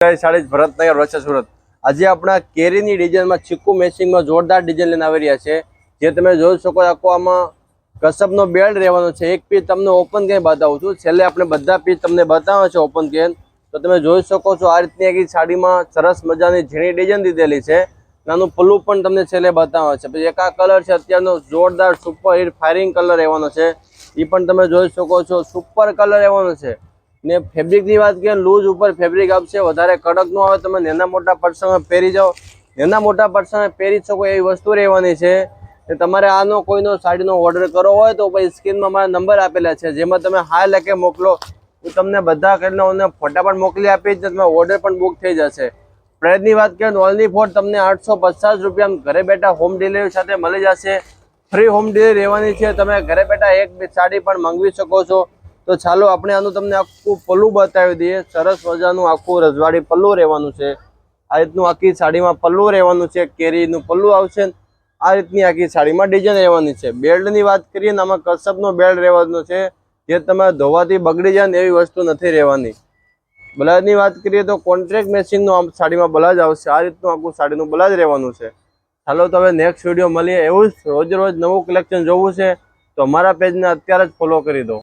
साड़ी भरतनगर वच्चे सूरत। आज अपना केरीनी डिजाइनमां चीकू मेचिंगमां जोरदार डिजाइन लईने आवी रह्या छे। जे तमे जोई शको आखो आमां कसबनो बेल्ट रहेवानो छे। एक पीस तमने ओपन કરીને बतावुं छुं। छेल्ले आपणे बधा पीस तमने बताव्या छे ओपन કરીને, तो तमे जोई शको छो। आ रीतनी आखी साड़ीमां सरस मजानी झीणी डिजाइन दीधेली छे। नानुं पल्लू पण तमने छेल्ले बताव्या छे। पछी एक आ कलर छे अत्यारनो जोरदार सुपर हिट फायरिंग कलर रहेवानो छे। ई पण तमे जोई शको छो। सुपर कलर रहेवानो छे ने फेब्रिक की बात करें लूज ऊपर फेब्रिक आपसे वधारे कड़क नो आवे। तमे नेना मोटा पर्सन में पहेरी जाओ, नेना मोटा पर्सन में पहेरी शको एवी वस्तु रहेवानी छे। तमारे आनो कोईनो साड़ीनो ऑर्डर करવો હોય तो भाई स्क्रीन में मारा नंबर आपेला छे, जेमां तमे हाय लखे मोकलो तो तमने बधा कलरना फोटा पण मोकली आपीश तमे ऑर्डर पण बुक थई जशे। प्राइस की बात करें ओनली फॉर तमने 850 रुपया घरे बैठा होम डिलिवरी साथे मळी जशे। फ्री होम डिलिवरी रहेवानी छे। तमे घरे बैठा एक साड़ी पण मंगवी शको छो। तो चालो આપણે આનું તમને આખું પલ્લુ બતાવી દઈએ। સરસ મજાનું આખું રજવાડી પલ્લુ રહેવાનું છે। આ રીતનું આખી સાડીમાં પલ્લુ રહેવાનું છે, કેરીનું પલ્લુ આવશે। આ રીતની આખી સાડીમાં ડિઝાઇન રહેવાની છે। બેલ્ટની વાત કરીએ ને આમાં કસબનો બેલ્ટ રહેવાનો છે, જે તમારે ધોવાથી બગડી જાય ને એવી વસ્તુ નથી રહેવાની। બ્લાઉઝની વાત કરીએ તો કોન્ટ્રાક્ટ મેચિંગનું આ સાડીમાં બ્લાઉઝ આવશે। આ રીતનું આખું સાડીનું બ્લાઉઝ રહેવાનું છે। ચાલો તો હવે નેક્સ્ટ વિડીયો મળીએ। એવું જ રોજ રોજ નવું કલેક્શન જોવું છે તો અમારા પેજને અત્યારે જ ફોલો કરી દો।